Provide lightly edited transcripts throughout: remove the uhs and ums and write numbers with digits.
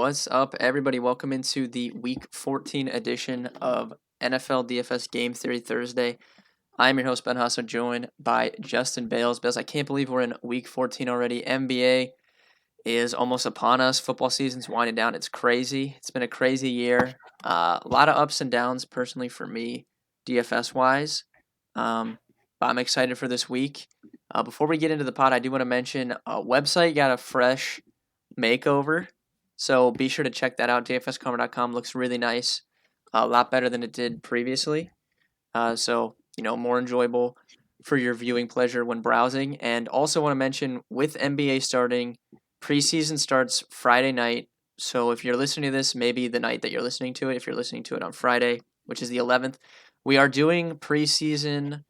What's up, everybody? Welcome into the Week 14 edition of NFL DFS Game Theory Thursday. I'm your host, Ben Hasso, joined by Justin Bales. Bales, I can't believe we're in Week 14 already. NBA is almost upon us. Football season's winding down. It's crazy. It's been a crazy year. A lot of ups and downs, personally, for me, DFS-wise. But I'm excited for this week. Before we get into the pod, I do want to mention website got a fresh makeover. So be sure to check that out. DFSkarma.com looks really nice, a lot better than it did previously. So more enjoyable for your viewing pleasure when browsing. And also want to mention with NBA starting, preseason starts Friday night. So if you're listening to this, maybe the night that you're listening to it, if you're listening to it on Friday, which is the 11th, we are doing preseason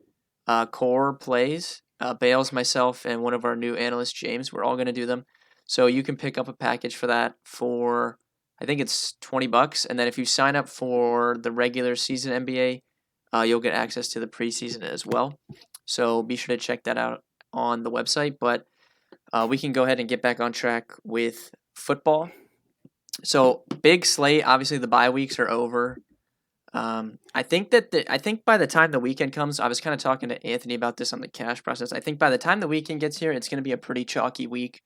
core plays. Bales, myself, and one of our new analysts, James, we're all going to do them. So you can pick up a package for that for, I think it's $20. And then if you sign up for the regular season NBA, you'll get access to the preseason as well. So be sure to check that out on the website. But we can go ahead and get back on track with football. So big slate. Obviously, the bye weeks are over. I think by the time the weekend comes, I was kind of talking to Anthony about this on the cash process. I think by the time the weekend gets here, it's going to be a pretty chalky week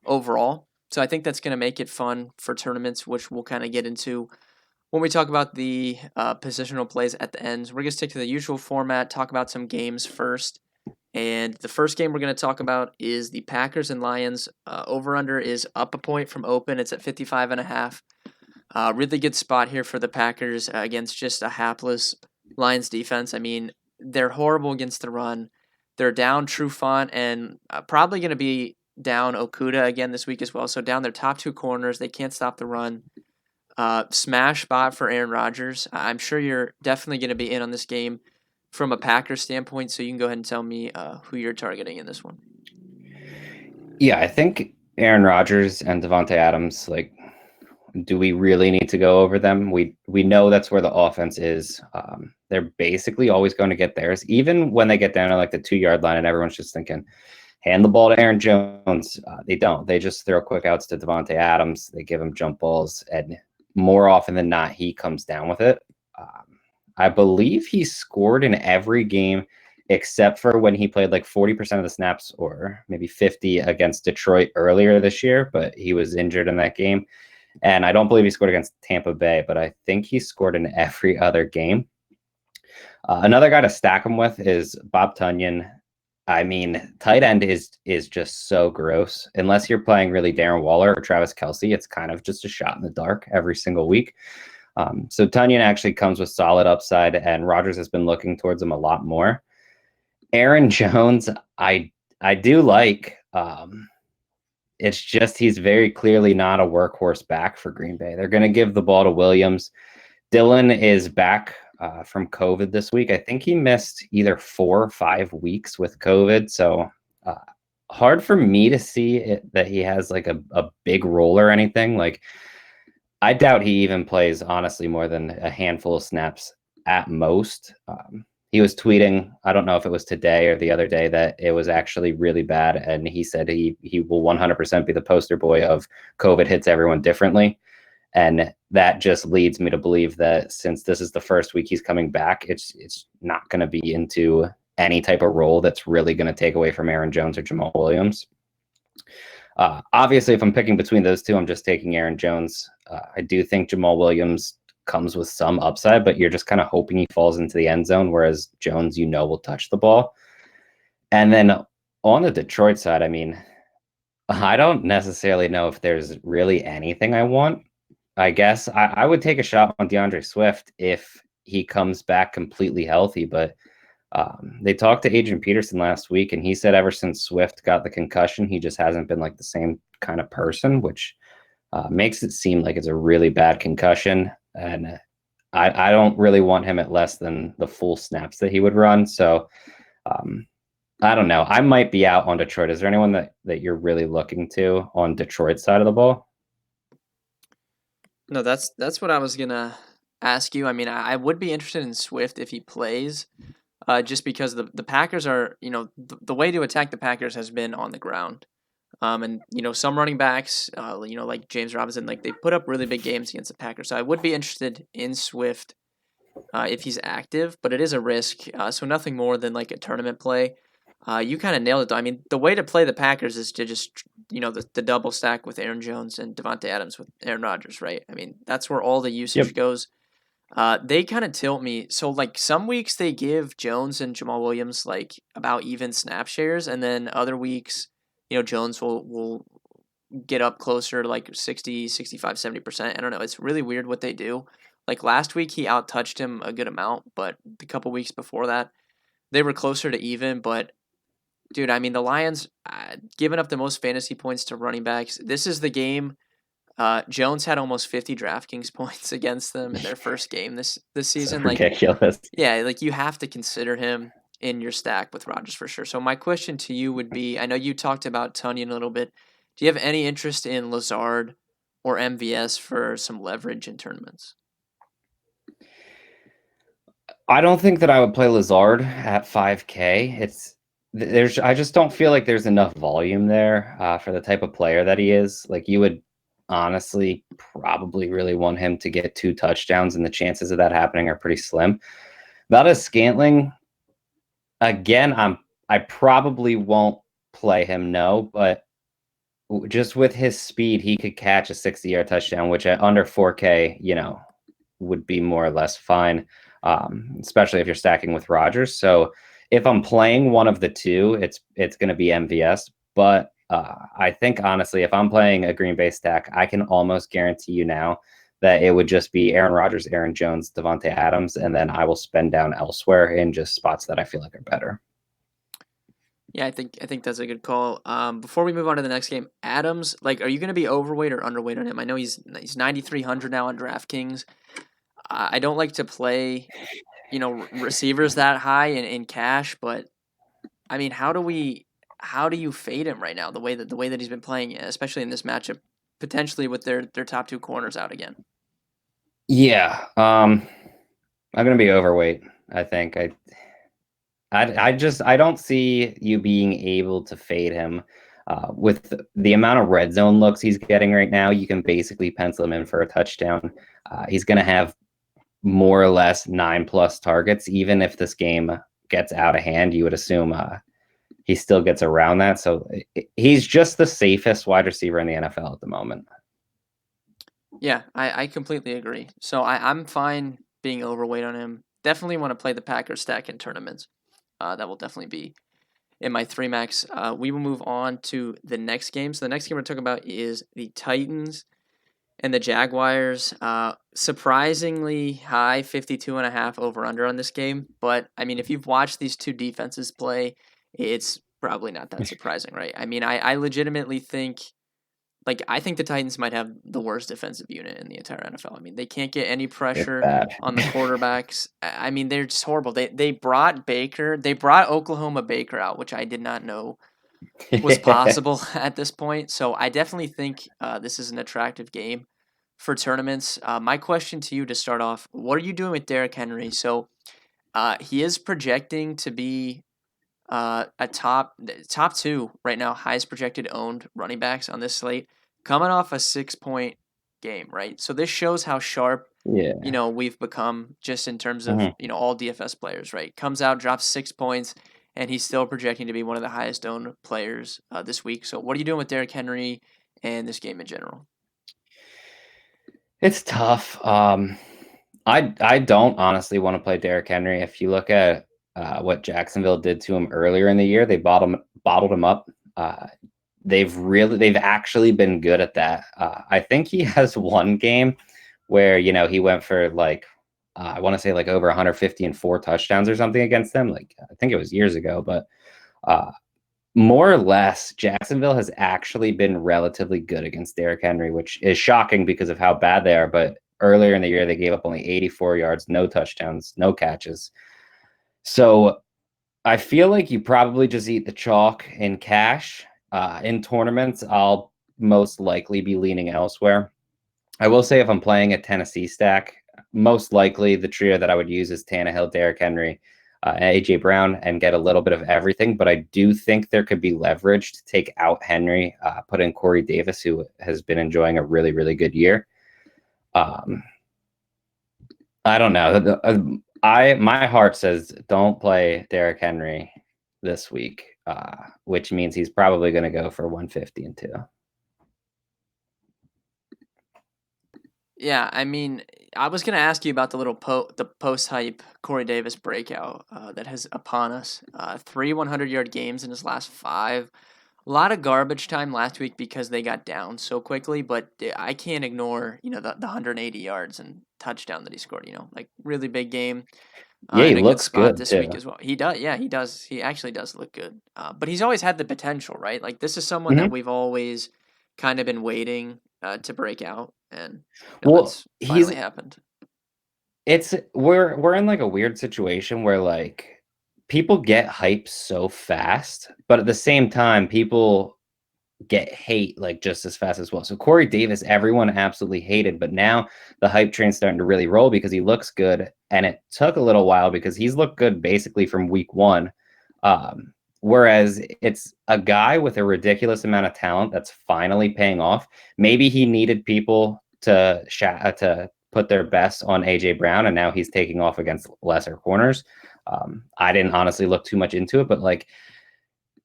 overall. So I think that's going to make it fun for tournaments, which we'll kind of get into when we talk about the positional plays at the end. We're going to stick to the usual format, talk about some games first. And the first game we're going to talk about is the Packers and Lions. Over-under is up a point from open. It's at 55.5. Really good spot here for the Packers against just a hapless Lions defense. I mean, they're horrible against the run. They're down Trufant and probably going to be down Okuda again this week as well. So down their top two corners. They can't stop the run. Smash spot for Aaron Rodgers. I'm sure you're definitely going to be in on this game from a Packers standpoint. So you can go ahead and tell me who you're targeting in this one. Yeah, I think Aaron Rodgers and Devontae Adams, do we really need to go over them? We know that's where the offense is. They're basically always going to get theirs, even when they get down to the 2-yard line and everyone's just thinking, hand the ball to Aaron Jones. They don't. They just throw quick outs to Devontae Adams. They give him jump balls, and more often than not, he comes down with it. I believe he scored in every game except for when he played 40% of the snaps, or maybe 50 against Detroit earlier this year, but he was injured in that game. And I don't believe he scored against Tampa Bay, but I think he scored in every other game. Another guy to stack him with is Bob Tonyan. I mean, tight end is just so gross. Unless you're playing really Darren Waller or Travis Kelce, it's kind of just a shot in the dark every single week. So Tonyan actually comes with solid upside, and Rodgers has been looking towards him a lot more. Aaron Jones, I do like. It's just he's very clearly not a workhorse back for Green Bay. They're going to give the ball to Williams. Dillon is back from COVID this week. I think he missed either 4 or 5 weeks with COVID. So hard for me to see that he has a big role or anything. I doubt he even plays, honestly, more than a handful of snaps at most. He was tweeting, I don't know if it was today or the other day, that it was actually really bad. And he said he will 100% be the poster boy of COVID hits everyone differently. And that just leads me to believe that since this is the first week he's coming back, it's not going to be into any type of role that's really going to take away from Aaron Jones or Jamal Williams. Obviously, if I'm picking between those two, I'm just taking Aaron Jones. I do think Jamal Williams comes with some upside, but you're just kind of hoping he falls into the end zone, whereas Jones, will touch the ball. And then on the Detroit side, I mean, I don't necessarily know if there's really anything I want. I guess I would take a shot on DeAndre Swift if he comes back completely healthy, but they talked to Adrian Peterson last week, and he said ever since Swift got the concussion, he just hasn't been the same kind of person, which makes it seem like it's a really bad concussion. And I don't really want him at less than the full snaps that he would run. So I don't know. I might be out on Detroit. Is there anyone that you're really looking to on Detroit's side of the ball? No, that's what I was gonna ask you. I mean, I would be interested in Swift if he plays, just because the Packers are, the way to attack the Packers has been on the ground. And some running backs, like James Robinson, like they put up really big games against the Packers. So I would be interested in Swift if he's active, but it is a risk. So nothing more than like a tournament play. You kind of nailed it though. I mean, the way to play the Packers is to just the double stack with Aaron Jones and Devontae Adams with Aaron Rodgers, right? I mean, that's where all the usage Yep. goes. They kind of tilt me. So like some weeks they give Jones and Jamal Williams like about even snap shares, and then other weeks, Jones will get up closer to like 60, 65, 70%. I don't know. It's really weird what they do. Like last week he out touched him a good amount, but the couple weeks before that they were closer to even. But dude, I mean the Lions giving up the most fantasy points to running backs. This is the game. Jones had almost 50 DraftKings points against them in their first game this So season. Like, ridiculous. yeah, like you have to consider him in your stack with Rodgers for sure. So my question to you would be: I know you talked about Tunyon a little bit. Do you have any interest in Lazard or MVS for some leverage in tournaments? I don't think that I would play Lazard at 5K. I just don't feel like there's enough volume there for the type of player that he is. Like you would honestly probably really want him to get 2 touchdowns, and the chances of that happening are pretty slim. About a Scantling, again, I probably won't play him, no, but just with his speed, he could catch a 60-yard touchdown, which at under 4K, would be more or less fine, especially if you're stacking with Rodgers. So if I'm playing one of the two, it's going to be MVS. But I think, honestly, if I'm playing a Green Bay stack, I can almost guarantee you now that it would just be Aaron Rodgers, Aaron Jones, Devontae Adams, and then I will spend down elsewhere in just spots that I feel like are better. Yeah, I think that's a good call. Before we move on to the next game, Adams, like, are you going to be overweight or underweight on him? I know he's 9,300 now on DraftKings. I don't like to play, receivers that high in cash, but I mean, how do you fade him right now? The way that he's been playing, especially in this matchup, potentially with their top two corners out again. Yeah, I'm gonna be overweight. I think I don't see you being able to fade him. With the amount of red zone looks he's getting right now, you can basically pencil him in for a touchdown. He's going to have more or less 9+ targets, even if this game gets out of hand. You would assume he still gets around that. So he's just the safest wide receiver in the NFL at the moment. Yeah, I completely agree. So I'm fine being overweight on him. Definitely want to play the Packers stack in tournaments. That will definitely be in my 3 max. We will move on to the next game. So the next game we're talking about is the Titans and the Jaguars. Surprisingly high, 52.5 over under on this game. But I mean, if you've watched these two defenses play, it's probably not that surprising, right? I mean, I legitimately think. Like, I think the Titans might have the worst defensive unit in the entire NFL. I mean, they can't get any It's pressure bad. on the quarterbacks. I mean, they're just horrible. They brought Oklahoma Baker out, which I did not know was possible at this point. So I definitely think this is an attractive game for tournaments. My question to you to start off: what are you doing with Derrick Henry? So he is projecting to be a top two right now, highest projected owned running backs on this slate, coming off a 6 point game, right? So this shows how sharp Yeah. we've become just in terms of Mhm. all DFS players, right? Comes out, drops 6 points, and he's still projecting to be one of the highest owned players this week. So what are you doing with Derrick Henry and this game in general? It's tough. I don't honestly want to play Derrick Henry. If you look at what Jacksonville did to him earlier in the year, they bottled him up. Uh, they've actually been good at that. I think he has one game where he went for like I want to say like over 150 and 4 touchdowns or something against them. Like I think it was years ago, but uh, more or less, Jacksonville has actually been relatively good against Derrick Henry, which is shocking because of how bad they are. But earlier in the year, they gave up only 84 yards, no touchdowns, no catches. So I feel like you probably just eat the chalk in cash. In tournaments, I'll most likely be leaning elsewhere. I will say if I'm playing a Tennessee stack, most likely the trio that I would use is Tannehill, Derrick Henry, AJ Brown and get a little bit of everything. But I do think there could be leverage to take out Henry, put in Corey Davis, who has been enjoying a really, really good year. I don't know. My heart says don't play Derrick Henry this week, which means he's probably going to go for 150 and 2. Yeah, I mean, I was gonna ask you about the post hype Corey Davis breakout that has upon us. 3 100-yard games in his last five. A lot of garbage time last week because they got down so quickly, but I can't ignore the 180 yards and touchdown that he scored. Like really big game. Yeah, he In a good looks spot good this too. week as well. He does, yeah, he does. He actually does look good. But he's always had the potential, right? Like this is someone that Mm-hmm. we've always kind of been waiting to break out, and Well, that's finally happened. we're in like a weird situation where like people get hype so fast, but at the same time, people get hate like just as fast as well. So Corey Davis, everyone absolutely hated, but now the hype train's starting to really roll because he looks good, and it took a little while because he's looked good basically from week one. Whereas it's a guy with a ridiculous amount of talent that's finally paying off. Maybe he needed people to put their best on AJ Brown, and now he's taking off against lesser corners. I didn't honestly look too much into it, but like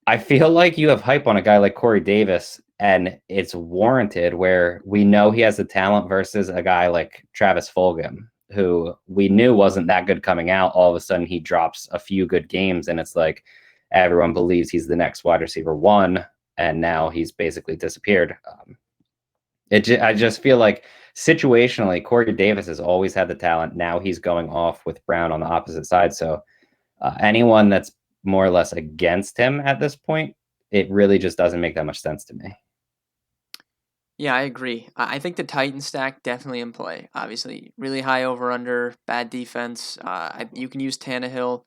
I feel like you have hype on a guy like Corey Davis, and it's warranted where we know he has the talent versus a guy like Travis Fulgham, who we knew wasn't that good coming out. All of a sudden, he drops a few good games, and it's like everyone believes he's the next wide receiver one, and now he's basically disappeared. I just feel like situationally, Corey Davis has always had the talent. Now he's going off with Brown on the opposite side. So anyone that's more or less against him at this point, it really just doesn't make that much sense to me. Yeah, I agree. I think the Titan stack definitely in play. Obviously, really high over under, bad defense. You can use Tannehill.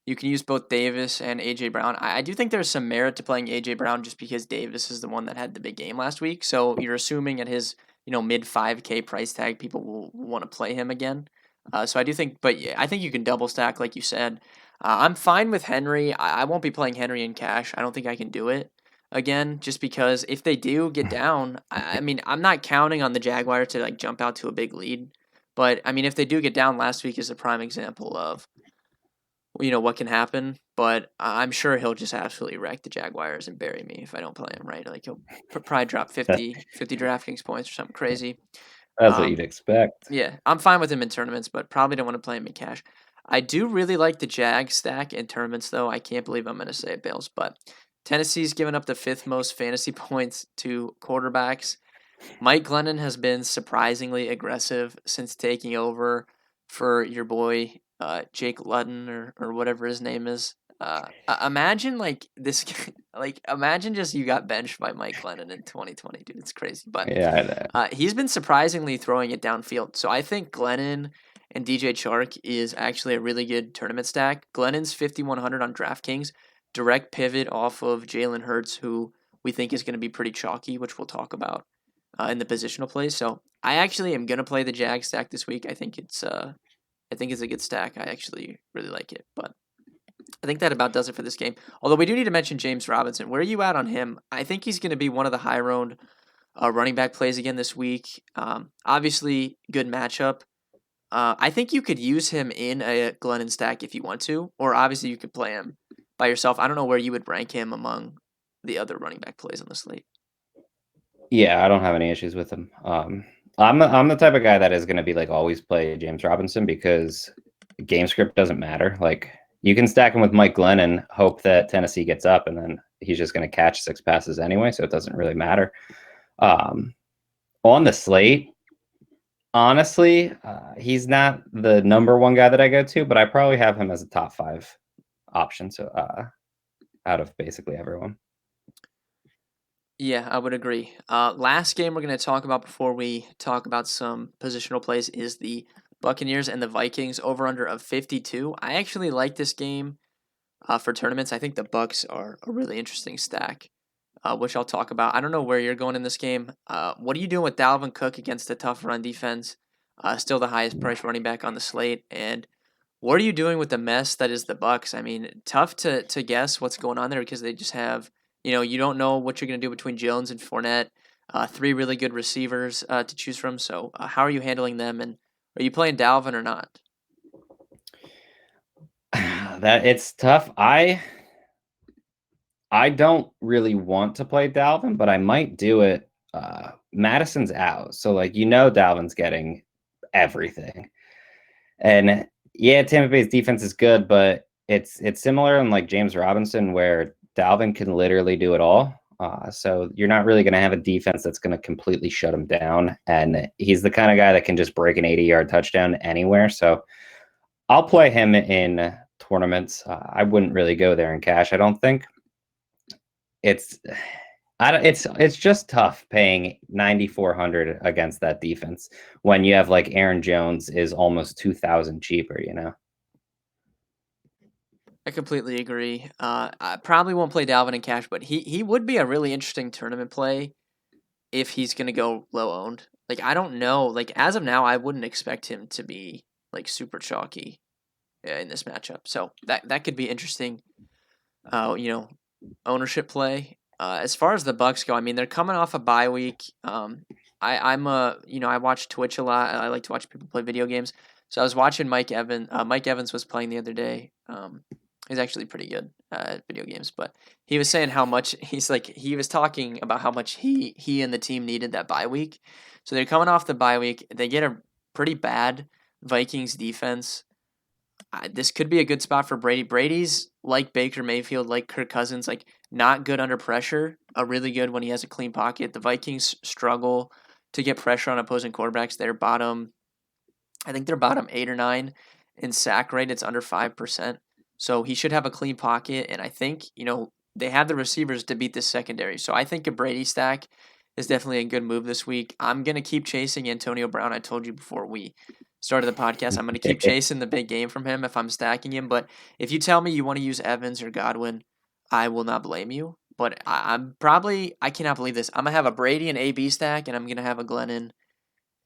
You can use both Davis and AJ Brown. I do think there's some merit to playing AJ Brown just because Davis is the one that had the big game last week. So you're assuming at his mid 5K price tag, people will want to play him again. So I do think, but yeah, I think you can double stack like you said. I'm fine with Henry. I won't be playing Henry in cash. I don't think I can do it again, just because if they do get down, I mean, I'm not counting on the Jaguars to like jump out to a big lead, but I mean, if they do get down, last week is a prime example of what can happen. But I'm sure he'll just absolutely wreck the Jaguars and bury me if I don't play him, right. Like he'll probably drop That, 50 DraftKings points or something crazy. that's what Um, you'd expect. yeah, I'm fine with him in tournaments, but probably don't want to play him in cash. I do really like the Jag stack in tournaments, though. I can't believe I'm going to say it, Bales, but Tennessee's given up the fifth most fantasy points to quarterbacks. Mike Glennon has been surprisingly aggressive since taking over for your boy Jake Ludden or whatever his name is. Imagine like this, like imagine just you got benched by Mike Glennon in 2020, dude. It's crazy, but Yeah, he's been surprisingly throwing it downfield. So I think Glennon and DJ Chark is actually a really good tournament stack. Glennon's 5,100 on DraftKings, direct pivot off of Jalen Hurts, who we think is going to be pretty chalky, which we'll talk about in the positional plays. So I actually am going to play the Jag stack this week. I think it's a good stack. I actually really like it, but I think that about does it for this game. Although we do need to mention James Robinson. Where are you at on him? I think he's going to be one of the high road running back plays again this week. Obviously, good matchup. I think you could use him in a Glennon stack if you want to, or obviously you could play him by yourself. I don't know where you would rank him among the other running back plays on the slate. yeah, I don't have any issues with him. I'm the type of guy that is going to be like always play James Robinson because game script doesn't matter. Like you can stack him with Mike Glennon, hope that Tennessee gets up, and then he's just going to catch 6 passes anyway, so it doesn't really matter. Um, on the slate, honestly, he's not the number one guy that I go to, but I probably have him as a top 5 option. So out of basically everyone. Yeah, I would agree. Last game we're going to talk about before we talk about some positional plays is the Buccaneers and the Vikings over under of 52. I actually like this game for tournaments. I think the Bucks are a really interesting stack, which I'll talk about. I don't know where you're going in this game. What are you doing with Dalvin Cook against a tough run defense? Still the highest price running back on the slate, and What are you doing with the mess that is the Bucks? I mean, tough to guess what's going on there because they just have, you don't know what you're going to do between Jones and Fournette, three really good receivers to choose from. So, how are you handling them, and are you playing Dalvin or not? That it's tough. I don't really want to play Dalvin, but I might do it. Madison's out, so like Dalvin's getting everything, and yeah, Tampa Bay's defense is good, but it's similar in like James Robinson where Dalvin can literally do it all. So you're not really going to have a defense that's going to completely shut him down, and he's the kind of guy that can just break an 80-yard touchdown anywhere. So I'll play him in tournaments. I wouldn't really go there in cash. I don't think it's it's just tough paying 9,400 against that defense when you have like Aaron Jones is almost 2,000 cheaper, you know. I completely agree. I probably won't play Dalvin in cash, but he would be a really interesting tournament play if he's gonna go low owned. Like I don't know. Like as of now, I wouldn't expect him to be like super chalky in this matchup. So that could be interesting. Uh, you know, ownership play. As far as the Bucks go, I mean they're coming off a bye week. I'm a I watch Twitch a lot. I like to watch people play video games. So I was watching Mike Evans. Mike Evans was playing the other day. He's actually pretty good at video games, but he was saying how much he was talking about how much he and the team needed that bye week. So they're coming off the bye week. They get a pretty bad Vikings defense. This could be a good spot for Brady. Brady's like Baker Mayfield, like Kirk Cousins, like not good under pressure, really good when he has a clean pocket. The Vikings struggle to get pressure on opposing quarterbacks. I think they're bottom 8 or 9 in sack rate. It's under 5%. So he should have a clean pocket. And I think, they have the receivers to beat this secondary. So I think a Brady stack is definitely a good move this week. I'm going to keep chasing Antonio Brown. I told you before we started the podcast, I'm going to keep chasing the big game from him if I'm stacking him. But if you tell me you want to use Evans or Godwin, I will not blame you. But I cannot believe this. I'm going to have a Brady and AB stack, and I'm going to have a Glennon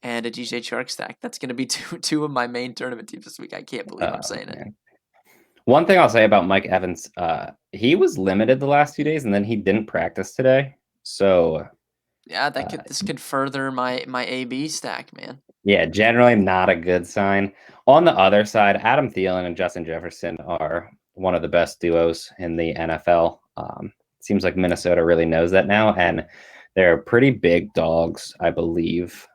and a DJ Chark stack. That's going to be two of my main tournament teams this week. I can't believe I'm saying it. Man. One thing I'll say about Mike Evans, he was limited the last 2 days, and then he didn't practice today. So yeah, this could further my AB stack, man. Yeah, generally not a good sign. On the other side, Adam Thielen and Justin Jefferson are one of the best duos in the NFL. Seems like Minnesota really knows that now, and they're pretty big dogs, I believe.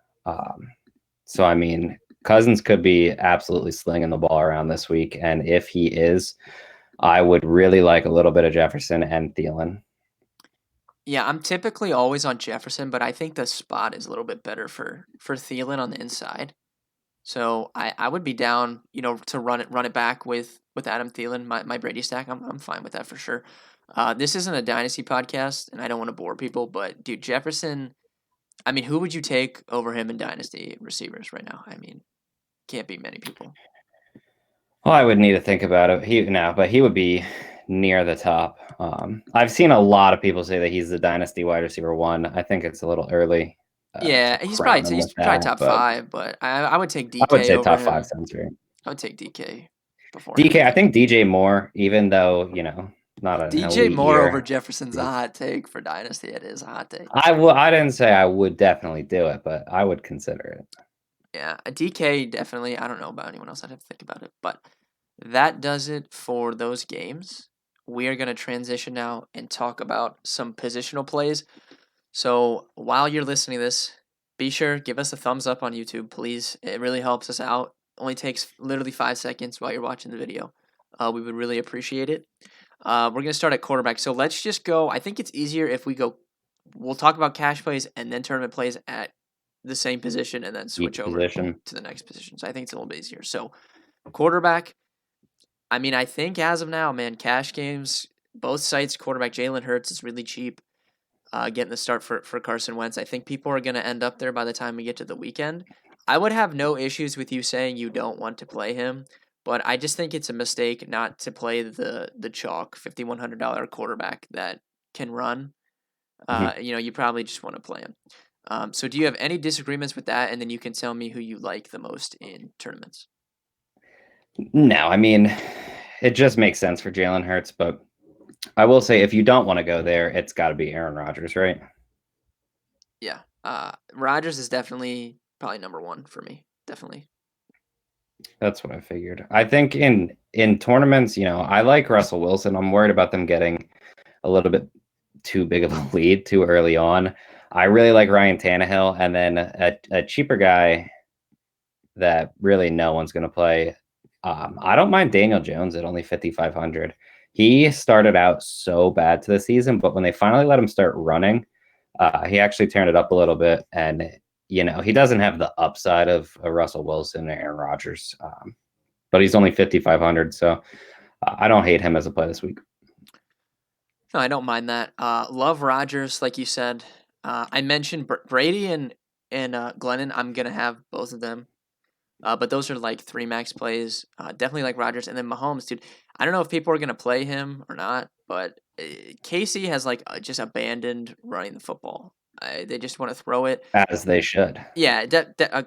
So, I mean, Cousins could be absolutely slinging the ball around this week, and if he is, I would really like a little bit of Jefferson and Thielen. Yeah, I'm typically always on Jefferson, but I think the spot is a little bit better for Thielen on the inside. So I would be down, to run it back with Adam Thielen, my Brady stack. I'm fine with that for sure. This isn't a dynasty podcast, and I don't want to bore people, but dude, Jefferson. I mean, who would you take over him in dynasty receivers right now? I mean, can't be many people. Well, I would need to think about it. But he would be near the top. I've seen a lot of people say that he's the dynasty wide receiver one. I think it's a little early to Yeah, crown him he's with probably that, top but five, but I would take I would DK say over top five him. sounds right. I would take DK before him. DK, I think DJ Moore, even though not an DJ elite Moore over year. Jefferson's a hot take for dynasty. It is a hot take. I didn't say I would definitely do it, but I would consider it. Yeah, a DK definitely. I don't know about anyone else. I'd have to think about it. But that does it for those games. We are going to transition now and talk about some positional plays. So while you're listening to this, be sure give us a thumbs up on YouTube, please. It really helps us out. Only takes literally 5 seconds while you're watching the video. We would really appreciate it. We're gonna start at quarterback. So let's just go. I think it's easier if we go. We'll talk about cash plays and then tournament plays at the same position, and then switch Each over position. to the next position. So I think it's a little bit easier. So quarterback. I mean, I think as of now, man, cash games, both sites, quarterback Jalen Hurts is really cheap. Getting the start for Carson Wentz. I think people are going to end up there by the time we get to the weekend. I would have no issues with you saying you don't want to play him, but I just think it's a mistake not to play the chalk $5,100 quarterback that can run. Mhm. You probably just want to play him. So do you have any disagreements with that? And then you can tell me who you like the most in tournaments. No, I mean, it just makes sense for Jalen Hurts, but I will say if you don't want to go there, it's got to be Aaron Rodgers, right? Yeah. Rodgers is definitely probably number one for me. Definitely. That's what I figured. I think in tournaments, I like Russell Wilson. I'm worried about them getting a little bit too big of a lead too early on. I really like Ryan Tannehill, and then a cheaper guy that really no one's going to play. I don't mind Daniel Jones at only 5,500. He started out so bad to the season, but when they finally let him start running, he actually turned it up a little bit. And, he doesn't have the upside of a Russell Wilson or Aaron Rodgers, but he's only 5,500. So I don't hate him as a play this week. No, I don't mind that. Love Rodgers, like you said. I mentioned Brady and Glennon. I'm gonna have both of them. But those are like three max plays. Definitely like Rodgers, and then Mahomes, dude. I don't know if people are gonna play him or not, but Casey has like just abandoned running the football. They just want to throw it. As they should. Yeah,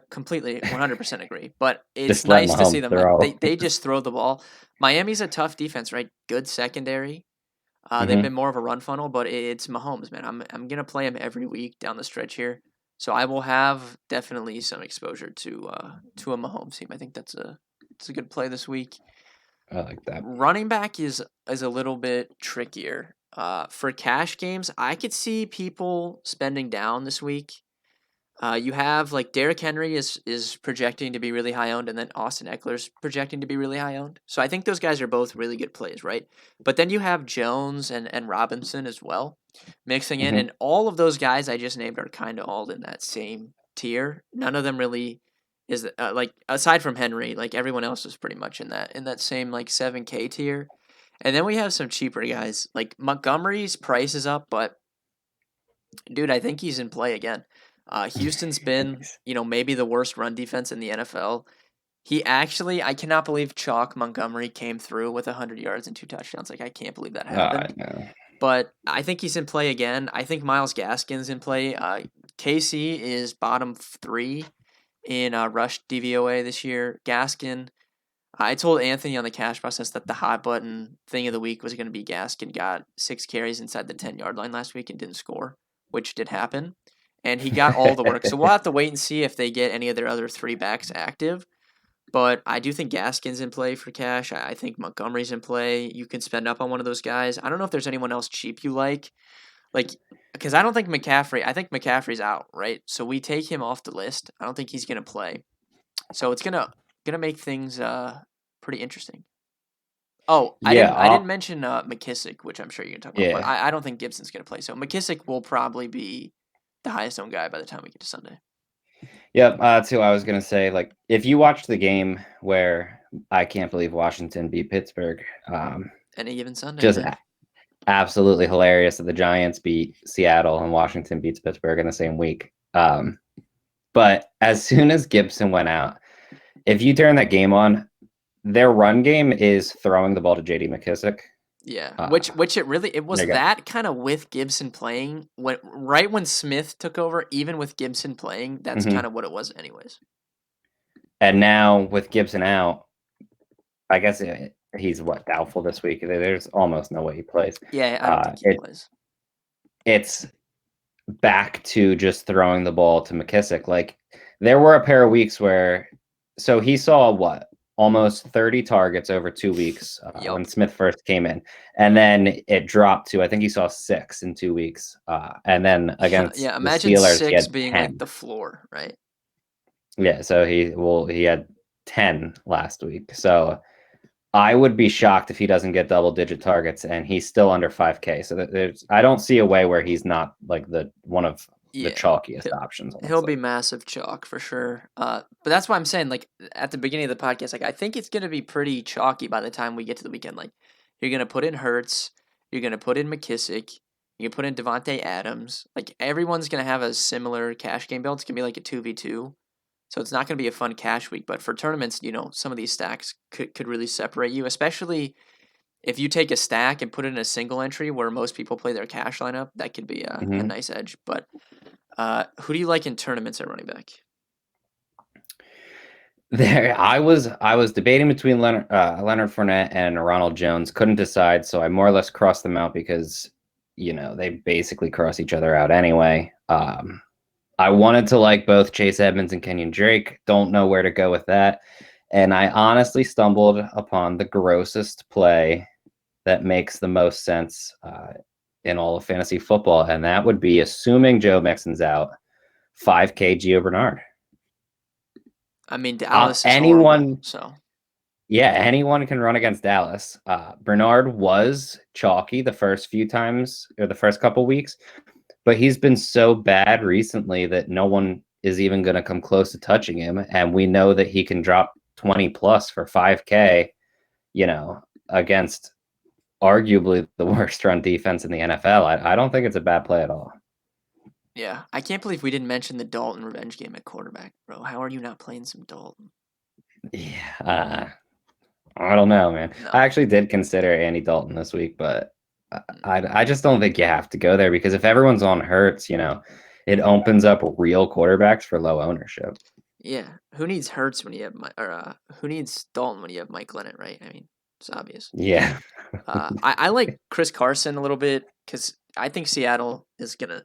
completely 100% agree. But it's Just let nice to see Mahomes them. throw. They just throw the ball. Miami's a tough defense, right? Good secondary. They've Mm-hmm. been more of a run funnel, but it's Mahomes, man. I'm gonna play him every week down the stretch here, so I will have definitely some exposure to a Mahomes team. I think it's a good play this week. I like that. Running back is a little bit trickier. For cash games, I could see people spending down this week. You have like Derrick Henry is projecting to be really high owned, and then Austin Eckler's projecting to be really high owned. So I think those guys are both really good plays, right? But then you have Jones and Robinson as well mixing in, Mm-hmm. and all of those guys I just named are kind of all in that same tier. None of them really is like aside from Henry, like everyone else is pretty much in that same like 7K tier. And then we have some cheaper guys like Montgomery's price is up, but dude, I think he's in play again. Houston's been, maybe the worst run defense in the NFL. He actually, I cannot believe Chalk Montgomery came through with 100 yards and two touchdowns. Like, I can't believe that happened. No. But I think he's in play again. I think Miles Gaskin's in play. KC is bottom three in rush DVOA this year. Gaskin, I told Anthony on the cash process that the hot button thing of the week was going to be Gaskin got 6 carries inside the 10-yard line last week and didn't score, which did happen. And he got all the work. So we'll have to wait and see if they get any of their other three backs active. But I do think Gaskin's in play for cash. I think Montgomery's in play. You can spend up on one of those guys. I don't know if there's anyone else cheap you like, because I don't think McCaffrey. I think McCaffrey's out, right? So we take him off the list. I don't think he's gonna play. So it's gonna make things pretty interesting. Oh, I Yeah. didn't I didn't mention McKissick, which I'm sure you're gonna talk about, but Yeah. I don't think Gibson's gonna play. So McKissick will probably be the highest owned guy by the time we get to Sunday. Yep. Too. I was gonna say, like, if you watch the game where I can't believe Washington beat Pittsburgh, Any given Sunday, just man. absolutely hilarious that the Giants beat Seattle and Washington beats Pittsburgh in the same week. But as soon as Gibson went out, if you turn that game on, their run game is throwing the ball to J.D. McKissick. Yeah, Uh, which it was there you go. that kind of with Gibson playing when Smith took over. Even with Gibson playing, that's Hmm. kind of what it was, anyways. And now with Gibson out, I guess he's doubtful this week. There's almost no way he plays. Yeah, I don't think he It plays. it's back to just throwing the ball to McKissick. Like there were a pair of weeks where, so he saw almost 30 targets over 2 weeks when Yup. Smith first came in, and then it dropped to I think he saw 6 in 2 weeks, and then Yeah, against yeah. the Imagine Steelers he six had being like 10. the floor, right? Yeah, so he had 10 last week. So I would be shocked if he doesn't get double digit targets and he's still under 5K. So I don't see a way where he's not like the one of the Yeah, chalkiest he'll, options on the he'll be slate. massive chalk for sure. But that's why I'm saying like at the beginning of the podcast, like I think it's gonna be pretty chalky by the time we get to the weekend. Like you're gonna put in Hertz, you're gonna put in McKissick, you can put in Devontae Adams. Like everyone's gonna have a similar cash game build. It's gonna be like a 2v2. So it's not going to be a fun cash week, but for tournaments, some of these stacks could really separate you, especially if you take a stack and put it in a single entry where most people play their cash lineup. That could be a Hmm. nice edge. But who do you like in tournaments at running back? I was debating between Leonard Fournette and Ronald Jones. Couldn't decide, so I more or less crossed them out because they basically cross each other out anyway. I wanted to like both Chase Edmonds and Kenyon Drake. Don't know where to go with that, and I honestly stumbled upon the grossest play that makes the most sense in all of fantasy football, and that would be assuming Joe Mixon's out, 5K Gio Bernard. I mean, Dallas is horrible, Anyone so Yeah, anyone can run against Dallas. Bernard was chalky the first few times or the first couple weeks, but he's been so bad recently that no one is even going to come close to touching him. And we know that he can drop 20 plus for 5K, against arguably the worst run defense in the NFL. I don't think it's a bad play at all. yeah. I can't believe we didn't mention the Dalton revenge game at quarterback, bro. How are you not playing some Dalton? Yeah, I don't know, man. I No. actually did consider Andy Dalton this week, but Mm. I just don't think you have to go there because if everyone's on Hurts, it opens up real quarterbacks for low ownership. Yeah. Who needs Hurts when you have who needs Dalton when you have Mike Lennon, right? I mean, it's obvious. Yeah. I like Chris Carson a little bit because I think Seattle is gonna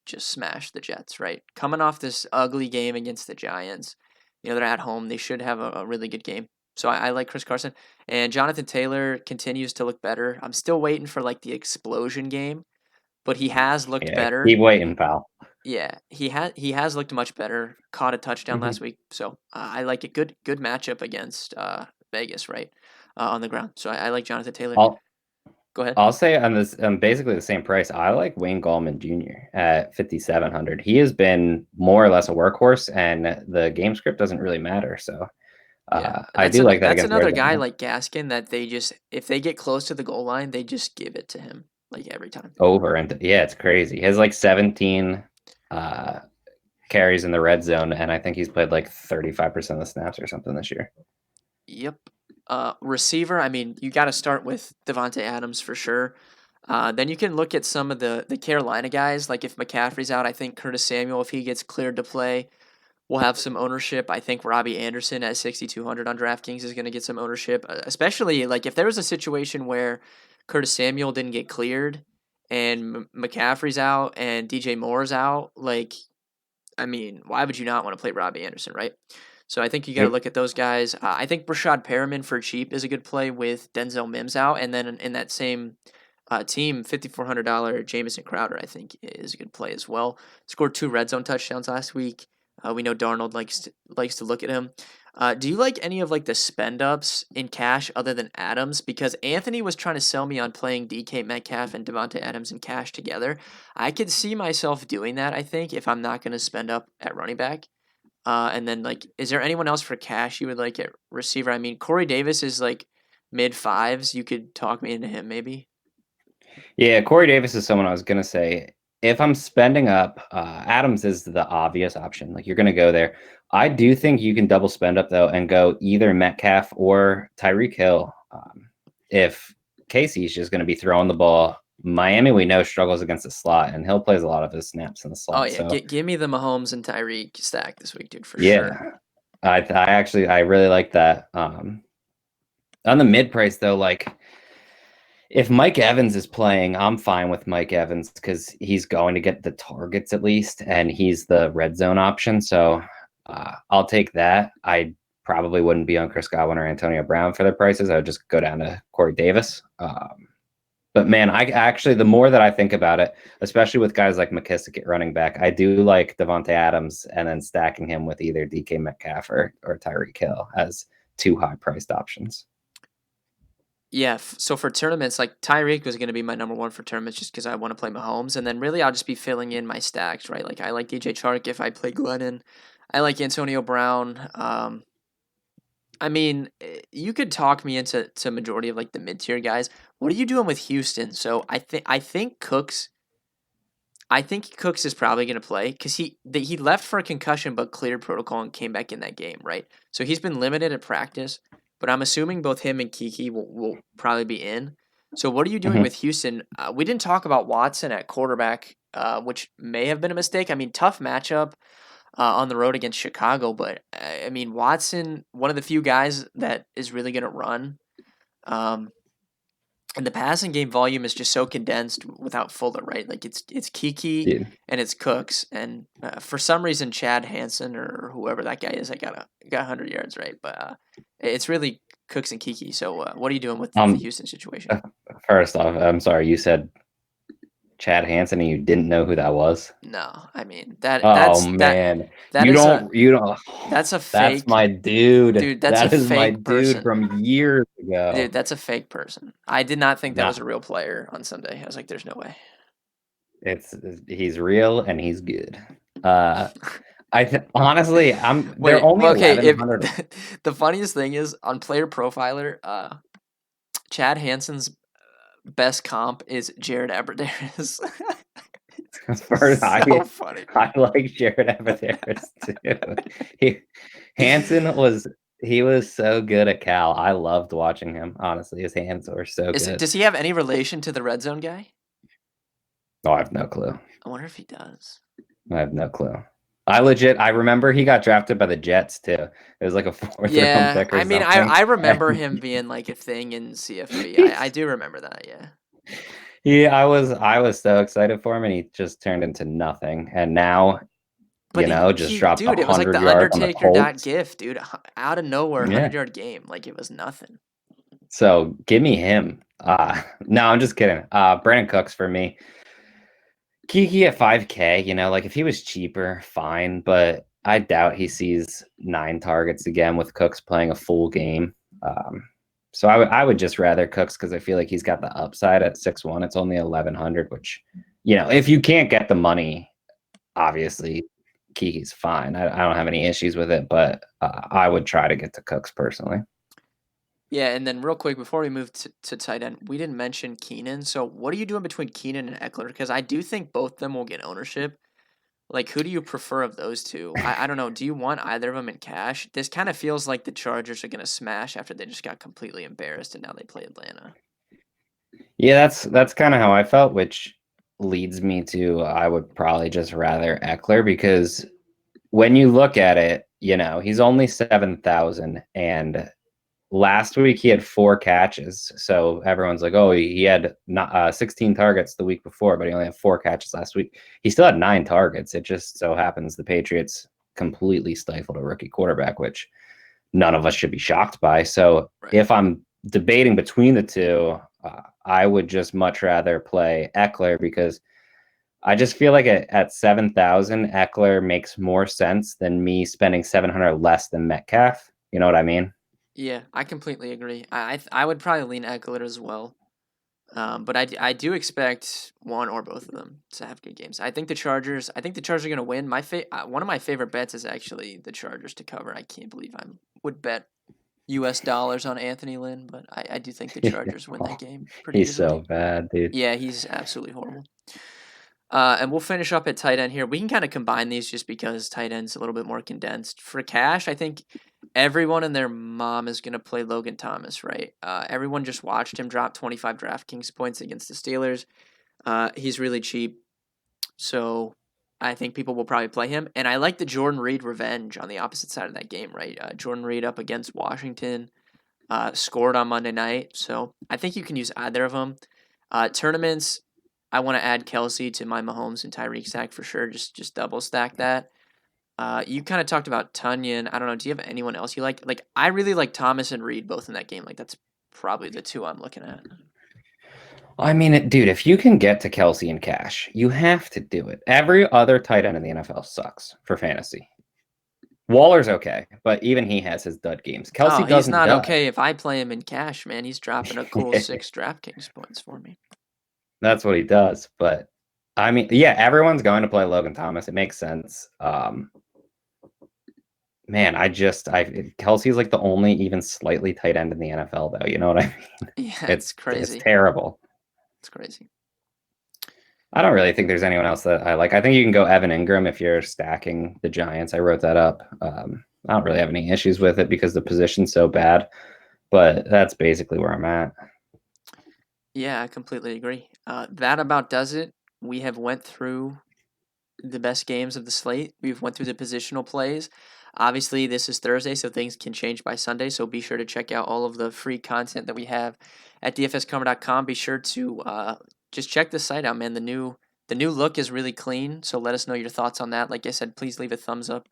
just smash the Jets, right? Coming off this ugly game against the Giants, they're at home. They should have a really good game. So I like Chris Carson and Jonathan Taylor continues to look better. I'm still waiting for like the explosion game, but he has looked Yeah. better. Keep waiting, pal. Yeah, he has looked much better. Caught a touchdown hmm last week, so I like a good matchup against Vegas, right, on the ground. So I like Jonathan Taylor. I'll Go ahead. I'll say on this basically the same price. I like Wayne Gallman Jr. at 5,700. He has been more or less a workhorse, and the game script doesn't really matter. So Yeah, I do like that that's against another guy Arizona. like Gaskin that they just if they get close to the goal line, they just give it to him like every time. Over and yeah, it's crazy. He has like 17 uh, carries in the red zone, and I think he's played like 35% of the snaps or something this year. Yep. Receiver, I mean, you got to start with Devonte Adams for sure. Then you can look at some of the Carolina guys. Like if McCaffrey's out, I think Curtis Samuel, if he gets cleared to play, will have some ownership. I think Robbie Anderson at 6,200 on DraftKings is going to get some ownership, especially like if there was a situation where Curtis Samuel didn't get cleared and McCaffrey's out and DJ Moore's out. Like, I mean, why would you not want to play Robbie Anderson, right? So I think you got to Yep. look at those guys. I think Brashad Perriman for cheap is a good play with Denzel Mims out, and then in that same team, $5,400 Jamison Crowder I think is a good play as well. Scored 2 red zone touchdowns last week. We know Darnold likes to look at him. Do you like any of like the spend ups in cash other than Adams? Because Anthony was trying to sell me on playing DK Metcalf and Devonte Adams in cash together. I could see myself doing that. I think if I'm not going to spend up at running back. And then like, is there anyone else for cash you would like at receiver? I mean, Corey Davis is like mid fives. You could talk me into him maybe. Yeah, Corey Davis is someone I was gonna say. If I'm spending up, Adams is the obvious option. Like you're gonna go there. I do think you can double spend up though and go either Metcalf or Tyreek Hill. If Casey's just gonna be throwing the ball, Miami we know struggles against the slot, and Hill plays a lot of his snaps in the Oh slot. yeah, So give me the Mahomes and Tyreek stack this week, dude, for sure. yeah, I really like that. On the mid price though, like if Mike Evans is playing, I'm fine with Mike Evans because he's going to get the targets at least, and he's the red zone option. So I'll take that. I probably wouldn't be on Chris Godwin or Antonio Brown for their prices. I would just go down to Corey Davis. But man, I actually, the more that I think about it, especially with guys like McKissick at running back, I do like Devonte Adams and then stacking him with either DK Metcalf or Tyreek Hill as two high priced options. Yeah, so for tournaments, like Tyreek was going to be my number one for tournaments just because I want to play Mahomes. And then really I'll just be filling in my stacks, right? Like I like DJ Chark if I play Glennon. I like Antonio Brown. I mean, you could talk me into majority of like the mid tier guys. What are you doing with Houston? So I think Cooks is probably going to play because he left for a concussion but cleared protocol and came back in that game, right? So he's been limited at practice, but I'm assuming both him and Kiki will probably be in. So what are you doing Mhm. with Houston? We didn't talk about Watson at quarterback, which may have been a mistake. I mean, tough matchup. on the road against Chicago. But I mean, Watson, one of the few guys that is really going to run. Um, and the passing game volume is just so condensed without Fuller, right? Like it's Kiki Dude. and it's Cooks, and for some reason Chad Hansen or whoever that guy is, I got 100 yards, right? But it's really Cooks and Kiki. So what are you doing with the Um, Houston situation? First off, I'm sorry, you said Chad Hansen and you didn't know who that was? No, I mean that Oh that's that man. that is a You don't that's a That's fake my dude. dude. That's a That is my fake dude person, from years dude. ago. That's a fake person. I did not think that was Nah, a real player on Sunday. I was like, there's no way. it's he's real and he's good. Uh honestly, they're Wait, only well, okay. If 1100. the funniest thing is on Player Profiler, Chad Hansen's best comp is Jared Abbrederis. First, So funny. I like Jared Evans too. He, Hansen was he was so good at Cal. I loved watching him. Honestly, his hands were so good. Does he have any relation to the red zone guy? Oh, I have no clue. I wonder if he does. I have no clue. I remember he got drafted by the Jets too. It was like a fourth round Yeah, pick or I mean, something. I remember And him being like a thing in CFB. I he's, do remember that. Yeah. I was so excited for him, and he just turned into nothing. And now, But just dropped dude, it was like 100 the yards on the Undertaker dot Colts. gift, dude. Out of nowhere, Yeah. 100-yard game. Like it was nothing. So give me him. No, I'm just kidding. Brandon Cooks for me. Kiki at 5K, like if he was cheaper, fine, but I doubt he sees 9 targets again with Cooks playing a full game. So I would just rather Cooks because I feel like he's got the upside at 6'1". It's only 1100, which, if you can't get the money, obviously Kiki's fine. I don't have any issues with it, but I would try to get to Cooks personally. Yeah, and then real quick before we move to tight end, we didn't mention Keenan. So what are you doing between Keenan and Eckler? Because I do think both of them will get ownership. Like, who do you prefer of those two? I don't know. Do you want either of them in cash? This kind of feels like the Chargers are going to smash after they just got completely embarrassed and now they play Atlanta. Yeah, that's kind of how I felt, which leads me to I would probably just rather Eckler because when you look at it, he's only 7,000 and last week he had 4 catches. So everyone's like, oh, he had 16 targets the week before, but he only had 4 catches last week. He still had 9 targets. It just so happens the Patriots completely stifled a rookie quarterback, which none of us should be shocked by. So Right. if I'm debating between the two, I would just much rather play Eckler because I just feel like at 7,000, Eckler makes more sense than me spending 700 less than Metcalf. You know what I mean? Yeah, I completely agree. I would probably lean Eckler as well. But I do expect one or both of them to have good games. I think the Chargers are going to win. One of my favorite bets is actually the Chargers to cover. I can't believe I would bet US dollars on Anthony Lynn, but I do think the Chargers win that game pretty He's so easily. bad, dude. Yeah, he's absolutely horrible. And we'll finish up at tight end here. We can kind of combine these just because tight end's a little bit more condensed. For cash, I think everyone and their mom is going to play Logan Thomas, right? Everyone just watched him drop 25 DraftKings points against the Steelers. He's really cheap, so I think people will probably play him. And I like the Jordan Reed revenge on the opposite side of that game, right? Jordan Reed up against Washington, scored on Monday night, so I think you can use either of them. Tournaments, I want to add Kelsey to my Mahomes and Tyreek stack for sure. Just double stack that. You kind of talked about Tunyon. I don't know. Do you have anyone else you like? Like I really like Thomas and Reed both in that game. Like that's probably the two I'm looking at. I mean, dude, if you can get to Kelsey in cash, you have to do it. Every other tight end in the NFL sucks for fantasy. Waller's okay, but even he has his dud games. Kelsey Oh, he's doesn't not dud. okay if I play him in cash, man. He's dropping a cool 6 DraftKings points for me. That's what he does. But I mean, yeah, everyone's going to play Logan Thomas. It makes sense. Man, Kelsey's like the only even slightly tight end in the NFL, though. You know what I mean? Yeah, it's It's crazy. terrible. It's crazy. I don't really think there's anyone else that I like. I think you can go Evan Ingram if you're stacking the Giants. I wrote that up. I don't really have any issues with it because the position's so bad, but that's basically where I'm at. Yeah, I completely agree. That about does it. We have went through the best games of the slate. We've went through the positional plays. Obviously, this is Thursday, so things can change by Sunday. So be sure to check out all of the free content that we have at dfscomer.com. Be sure to just check the site out, man. The new look is really clean. So let us know your thoughts on that. Like I said, please leave a thumbs up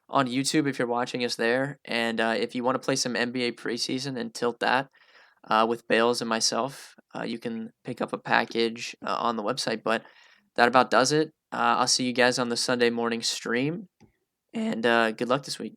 on YouTube if you're watching us there. And if you want to play some NBA preseason and tilt that with Bales and myself, you can pick up a package on the website. But that about does it. I'll see you guys on the Sunday morning stream, and good luck this week.